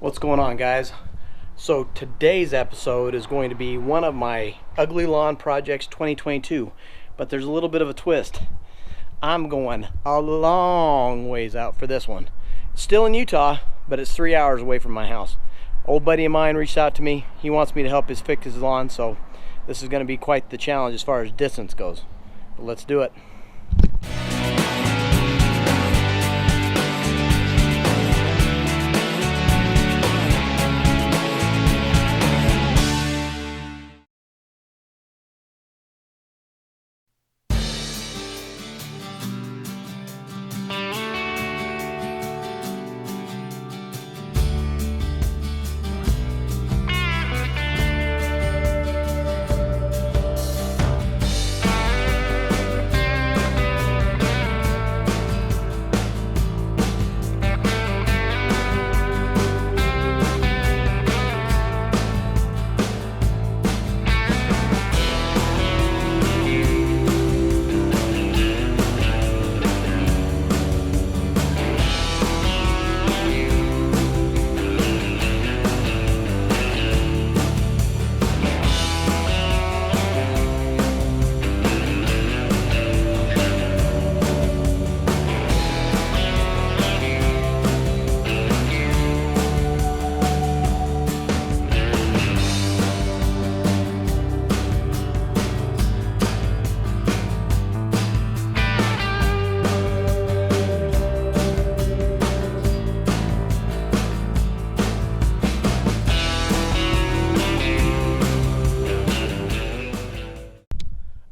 What's going on, guys? So today's episode is going to be one of my Ugly Lawn Projects 2022, but there's a little bit of a twist. I'm going a long ways out for this one. Still in Utah, but it's 3 hours away from my house. Old buddy of mine reached out to me. He wants me to help fix his lawn, so this is going to be quite the challenge as far as distance goes. But let's do it.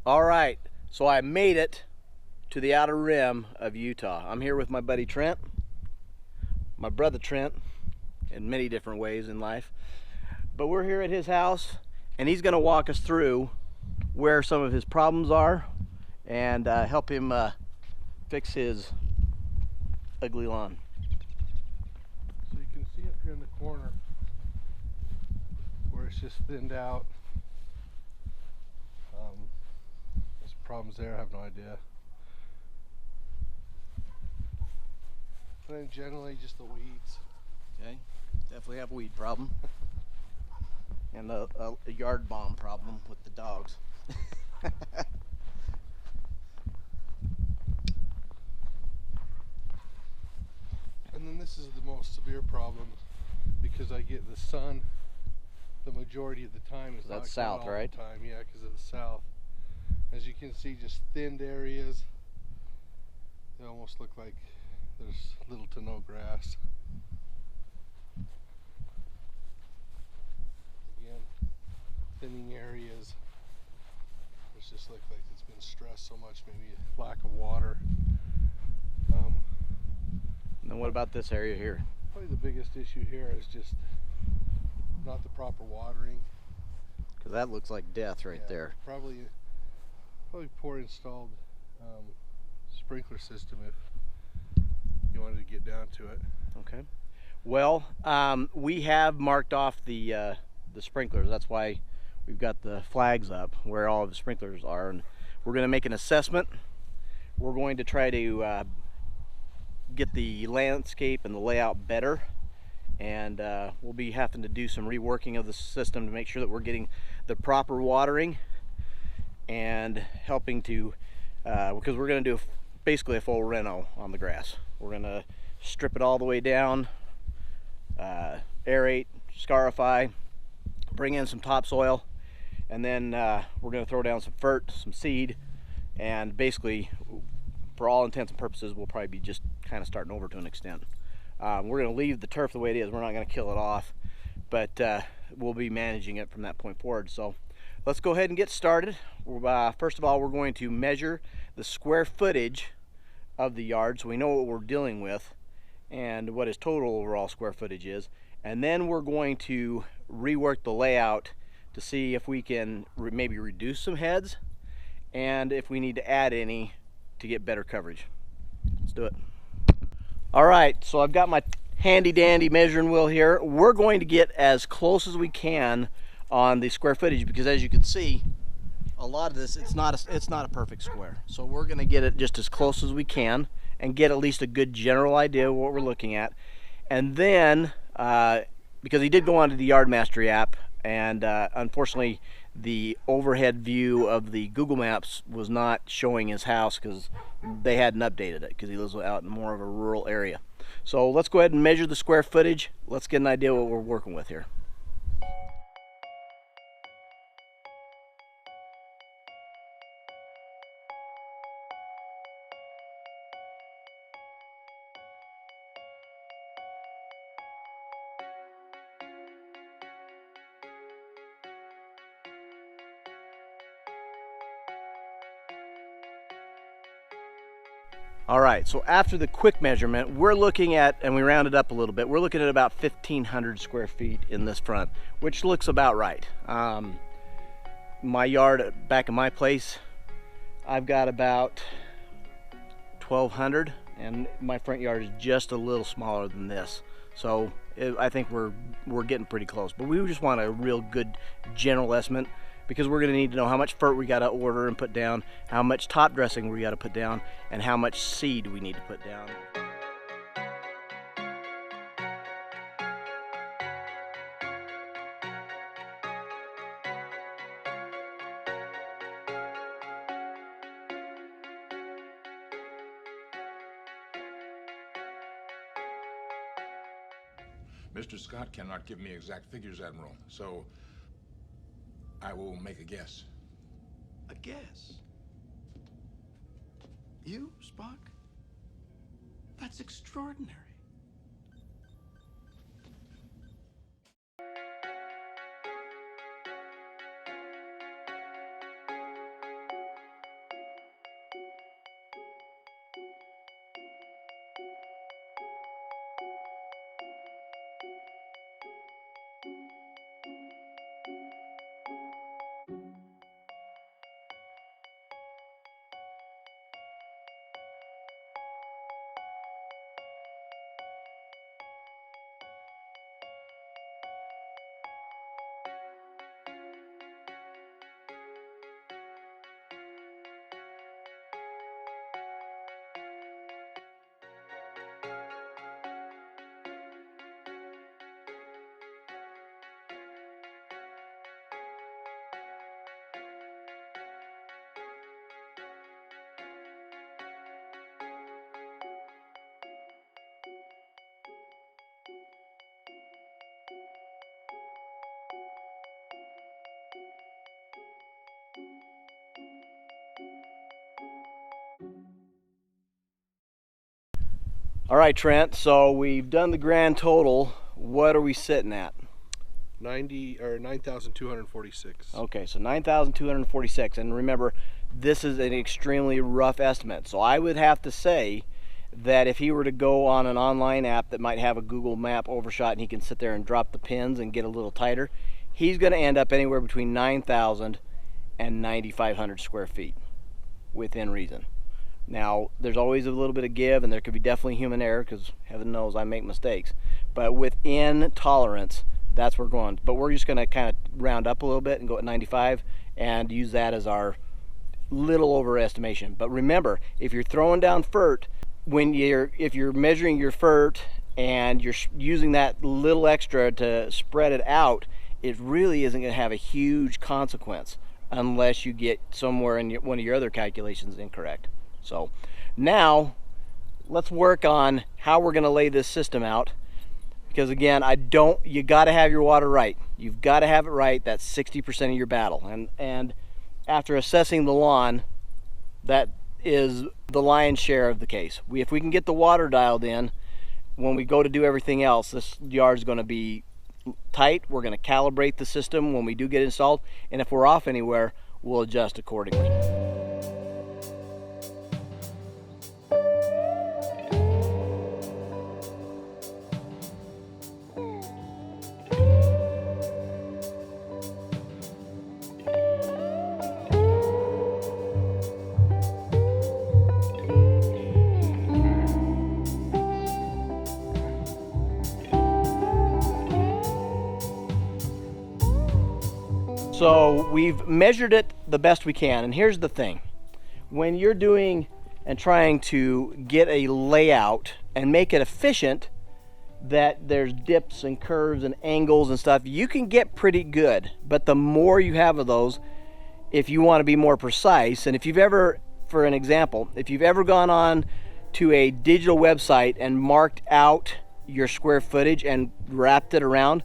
Alright, so I made it to the outer rim of Utah. I'm here with my buddy Trent, my brother Trent, in many different ways in life. But we're here at his house, and he's going to walk us through where some of his problems are and help him fix his ugly lawn. So you can see up here in the corner where it's just thinned out. There's problems there, I have no idea. And then generally just the weeds. Okay, definitely have a weed problem. And a yard bomb problem with the dogs. And then this is the most severe problem because I get the sun the majority of the time. It's That's not south, all right? The time, yeah, because of the south. As you can see, just thinned areas. They almost look like there's little to no grass. Again, thinning areas. It just looks like it's been stressed so much, maybe a lack of water. And then what about this area here? Probably the biggest issue here is just not the proper watering. Because that looks like death right there. Probably poor installed sprinkler system if you wanted to get down to it. Okay. Well, we have marked off the sprinklers. That's why we've got the flags up where all of the sprinklers are, and we're going to make an assessment. We're going to try to get the landscape and the layout better, and we'll be having to do some reworking of the system to make sure that we're getting the proper watering and helping to because we're going to do basically a full reno on the grass. We're going to strip it all the way down, aerate, scarify, bring in some topsoil, and then we're going to throw down some fert, some seed, and basically for all intents and purposes we'll probably be just kind of starting over to an extent. We're going to leave the turf the way it is. We're not going to kill it off, but we'll be managing it from that point forward. So let's go ahead and get started. First of all, we're going to measure the square footage of the yard so we know what we're dealing with and what his total overall square footage is. And then we're going to rework the layout to see if we can maybe reduce some heads and if we need to add any to get better coverage. Let's do it. All right, so I've got my handy dandy measuring wheel here. We're going to get as close as we can on the square footage because, as you can see, a lot of this it's not a perfect square. So we're going to get it just as close as we can and get at least a good general idea of what we're looking at. And then because he did go onto the Yard Mastery app, and unfortunately the overhead view of the Google Maps was not showing his house because they hadn't updated it, because he lives out in more of a rural area. So let's go ahead and measure the square footage. Let's get an idea what we're working with here. All right, so after the quick measurement, we're looking at, and we rounded up a little bit, we're looking at about 1,500 square feet in this front, which looks about right. My yard back in my place, I've got about 1,200, and my front yard is just a little smaller than this. So I think we're getting pretty close, but we just want a real good general estimate, because we're going to need to know how much fert we got to order and put down, how much top dressing we got to put down, and how much seed we need to put down. Mr. Scott cannot give me exact figures, Admiral, so I will make a guess. A guess? You, Spock? That's extraordinary. All right, Trent, so we've done the grand total. What are we sitting at? 9,246. Okay, so 9,246, and remember, this is an extremely rough estimate. So I would have to say that if he were to go on an online app that might have a Google map overshot and he can sit there and drop the pins and get a little tighter, he's going to end up anywhere between 9,000 and 9,500 square feet within reason. Now, there's always a little bit of give, and there could be definitely human error, because heaven knows I make mistakes. But within tolerance, that's where we're going. But we're just going to kind of round up a little bit and go at 95 and use that as our little overestimation. But remember, if you're throwing down fert, if you're measuring your fert and you're using that little extra to spread it out, it really isn't going to have a huge consequence unless you get somewhere in one of your other calculations incorrect. So now let's work on how we're going to lay this system out, because again, you got to have your water right. You've got to have it right. That's 60% of your battle. And after assessing the lawn, that is the lion's share of the case. If we can get the water dialed in, when we go to do everything else, this yard is going to be tight. We're going to calibrate the system when we do get installed, and if we're off anywhere, we'll adjust accordingly. So we've measured it the best we can, and here's the thing. When you're doing and trying to get a layout and make it efficient, that there's dips and curves and angles and stuff, you can get pretty good. But the more you have of those, if you want to be more precise, and if you've ever, for an example, if you've ever gone on to a digital website and marked out your square footage and wrapped it around,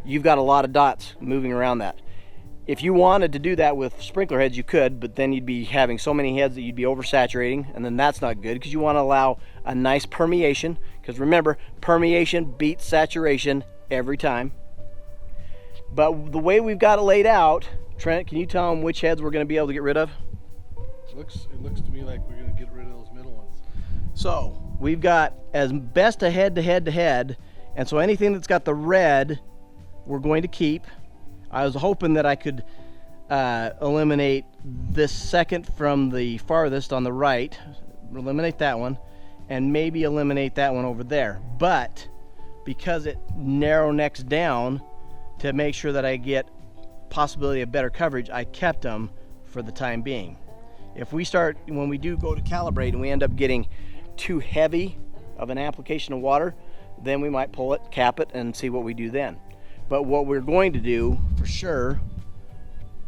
you've got a lot of dots moving around that. If you wanted to do that with sprinkler heads, you could, but then you'd be having so many heads that you'd be oversaturating, and then that's not good, because you want to allow a nice permeation, because remember, permeation beats saturation every time. But the way we've got it laid out, Trent, can you tell them which heads we're going to be able to get rid of? It looks to me like we're going to get rid of those middle ones. So we've got as best a head to head to head, and so anything that's got the red, we're going to keep. I was hoping that I could eliminate this second from the farthest on the right, eliminate that one, and maybe eliminate that one over there. But because it narrow necks down to make sure that I get possibility of better coverage, I kept them for the time being. If we start, when we do go to calibrate and we end up getting too heavy of an application of water, then we might pull it, cap it, and see what we do then. But what we're going to do for sure,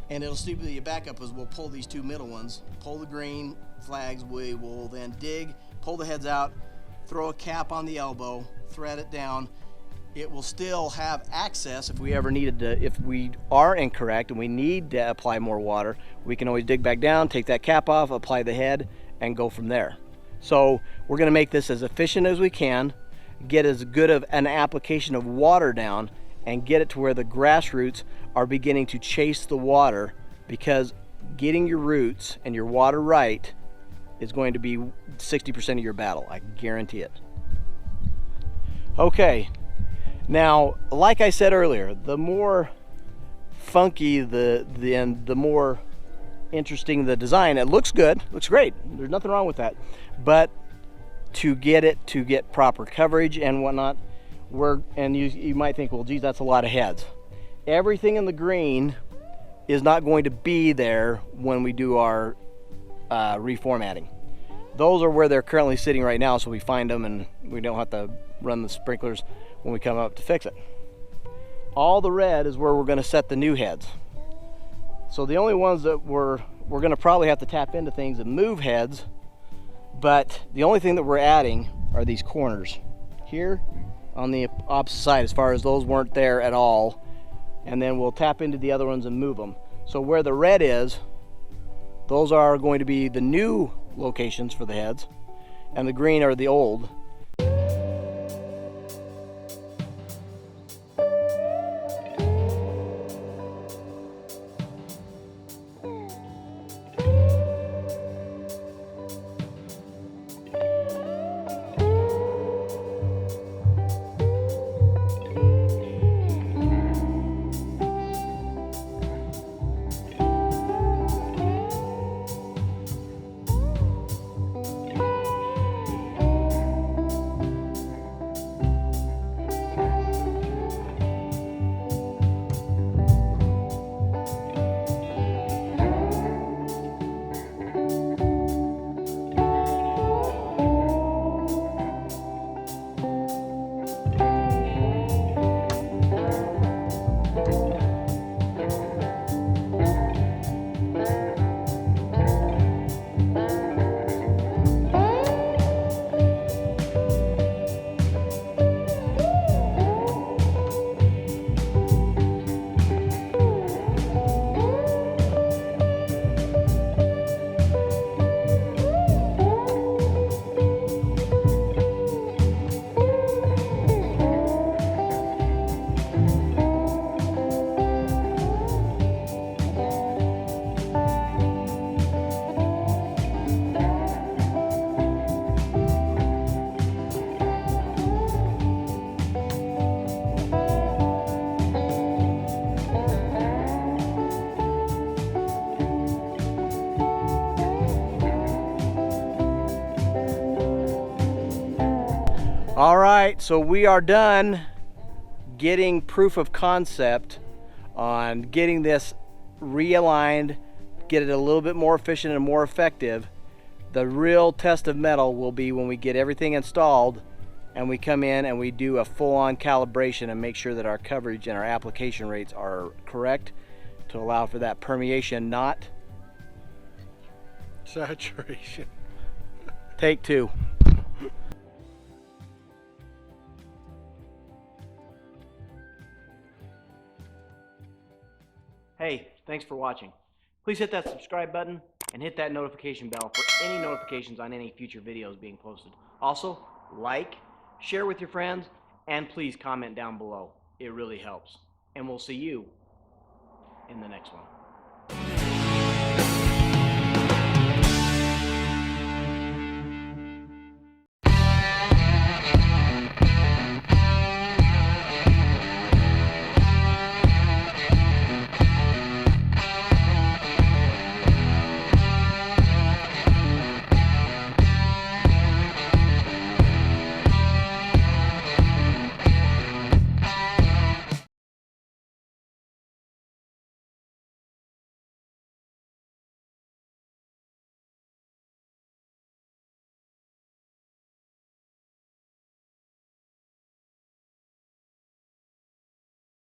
and it'll stupidly back up, is we'll pull these two middle ones, pull the green flags, we will then dig, pull the heads out, throw a cap on the elbow, thread it down. It will still have access if we ever needed to, if we are incorrect and we need to apply more water, we can always dig back down, take that cap off, apply the head, and go from there. So we're gonna make this as efficient as we can, get as good of an application of water down, and get it to where the grass roots are beginning to chase the water, because getting your roots and your water right is going to be 60% of your battle. I guarantee it. Okay, now, like I said earlier, the more funky the more interesting the design. It looks good, looks great. There's nothing wrong with that. But to get proper coverage and whatnot, you might think, well, geez, that's a lot of heads. Everything in the green is not going to be there when we do our reformatting. Those are where they're currently sitting right now, so we find them and we don't have to run the sprinklers when we come up to fix it. All the red is where we're going to set the new heads. So the only ones that we're going to probably have to tap into things that move heads, but the only thing that we're adding are these corners here on the opposite side, as far as those weren't there at all, and then we'll tap into the other ones and move them. So where the red is, those are going to be the new locations for the heads, and the green are the old. All right, so we are done getting proof of concept on getting this realigned, get it a little bit more efficient and more effective. The real test of metal will be when we get everything installed and we come in and we do a full-on calibration and make sure that our coverage and our application rates are correct to allow for that permeation, not Saturation. take two. Hey, thanks for watching. Please hit that subscribe button and hit that notification bell for any notifications on any future videos being posted. Also, like, share with your friends, and please comment down below. It really helps. And we'll see you in the next one.